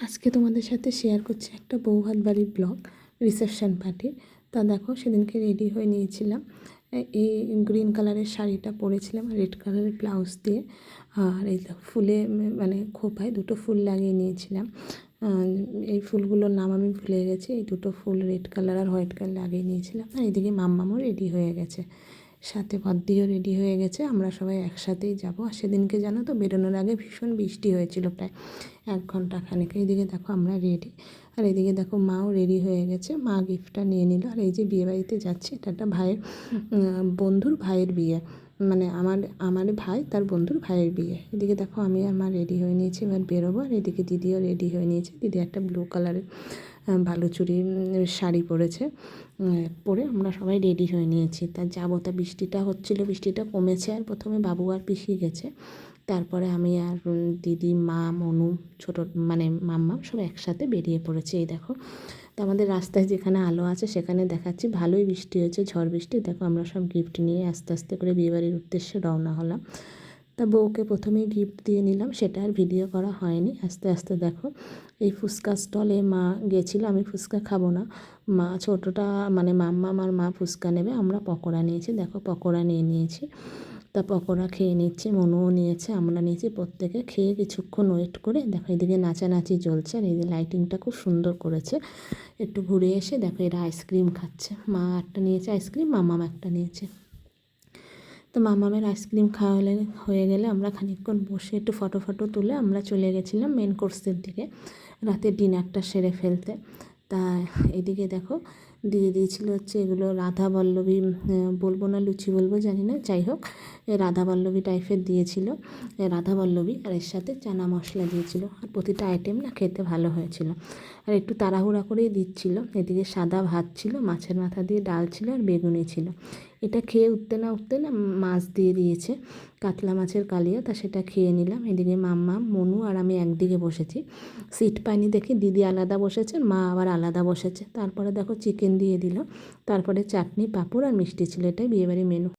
আজকে তোমাদের সাথে শেয়ার করছি একটা বৌভাত বাড়ির ব্লগ রিসেপশন পার্টির। তা দেখো সেদিনকে রেডি হয়ে নিয়েছিলাম, এই গ্রিন কালারের শাড়িটা পরেছিলাম রেড কালারের ব্লাউজ দিয়ে, আর এই ফুলে মানে খোপায় দুটো ফুল লাগিয়ে নিয়েছিলাম। এই ফুলগুলোর নাম আমি ভুলে গেছি। এই দুটো ফুল রেড কালার আর হোয়াইট কালার লাগিয়ে নিয়েছিলাম। আর এদিকে মাম্মামও রেডি হয়ে গেছে, সাথে বদ্দিও রেডি হয়ে গেছে। আমরা সবাই একসাথেই যাব। আর সেদিনকে জানো তো বেরোনোর আগে ভীষণ বৃষ্টি হয়েছিল, প্রায় 1 ঘন্টা খানেক। এইদিকে দেখো আমরা রেডি, আর এদিকে দেখো মাও রেডি হয়ে গেছে। মা গিফটটা নিয়ে নিল। আর এই যে বিয়েবাড়িতে যাচ্ছি, এটা একটা ভাইয়ের বন্ধুর ভাইয়ের বিয়ে, মানে আমার ভাই তার বন্ধুর ভাইয়ের বিয়ে। এদিকে দেখো আমি আর মা রেডি হয়ে নিয়েছি, এবার বেরোবো। আর এদিকে দিদিও রেডি হয়ে নিয়েছে। দিদি একটা ব্লু কালারের বালুচুরি শাড়ি পরেছে, পরে আমরা সবাই রেডি হয়ে নিয়েছি। তা যাবো। তা বৃষ্টিটা হচ্ছিলো, বৃষ্টিটা কমেছে। আর প্রথমে বাবু আর পিসি গেছে, তারপরে আমি আর দিদি, মা, মনু, ছোটো মানে মাম্মা সব একসাথে বেরিয়ে পড়েছি। এই দেখো, তো আমাদের রাস্তায় যেখানে আলো আছে সেখানে দেখাচ্ছি ভালোই বৃষ্টি হয়েছে, ঝড় বৃষ্টি। দেখো আমরা সব গিফট নিয়ে আস্তে আস্তে করে বিয়েবাড়ির উদ্দেশ্যে রওনা হলাম। তা বউকে প্রথমেই গিফট দিয়ে নিলাম, সেটা আর ভিডিও করা হয়নি। আস্তে আস্তে দেখো এই ফুচকা স্টলে মা গেছিলো। আমি ফুচকা খাবো না, মা ছোটোটা মানে মাম্মা আমার মা ফুচকা নেবে, আমরা পকোড়া নিয়েছি। দেখো পকোড়া নিয়ে নিয়েছি। তা পকোড়া খেয়ে নিচ্ছে, মনুও নিয়েছে, আমরা নিয়েছি। প্রত্যেকে খেয়ে কিছুক্ষণ ওয়েট করে দেখো এদিকে নাচানাচি চলছে। আর এই যে লাইটিংটা খুব সুন্দর করেছে। একটু ঘুরে এসে দেখো এরা আইসক্রিম খাচ্ছে। মা একটা নিয়েছে আইসক্রিম, মাম্মাম একটা নিয়েছে। তো মামামের আইসক্রিম খাওয়া হয়ে গেলে আমরা খানিকক্ষণ বসে একটু ফটো তুলে আমরা চলে গেছিলাম মেন কোর্সের দিকে, রাতের ডিনারটা সেরে ফেলতে। তা এদিকে দেখো দিয়ে দিয়েছিল হচ্ছে এগুলো রাধাবল্লভী, বলবো না লুচি বলবো জানি না, যাই হোক রাধাবল্লভী টাইপের দিয়েছিল, রাধাবল্লভী। আর এর সাথে চানা মশলা দিয়েছিল। আর প্রতিটা আইটেম না খেতে ভালো হয়েছিল। আর একটু তাড়াহুড়া করেই দিচ্ছিল। এদিকে সাদা ভাত ছিল, মাছের মাথা দিয়ে ডাল ছিল, আর বেগুনি ছিল। এটা খেয়ে উঠতে না মাছ দিয়ে দিয়েছে, কাতলা মাছের কালিয়া। তা সেটা খেয়ে নিলাম। এদিকে মাম্মা, মনু আর আমি একদিকে বসেছি। সিট পাইনি দেখে দিদি আলাদা বসেছে, মা আবার আলাদা বসেছে। তারপরে দেখো চিকেন দিয়ে দিল, তারপরে চাটনি, পাঁপড় আর মিষ্টি ছিল। এটাই বিয়েবাড়ির মেনু।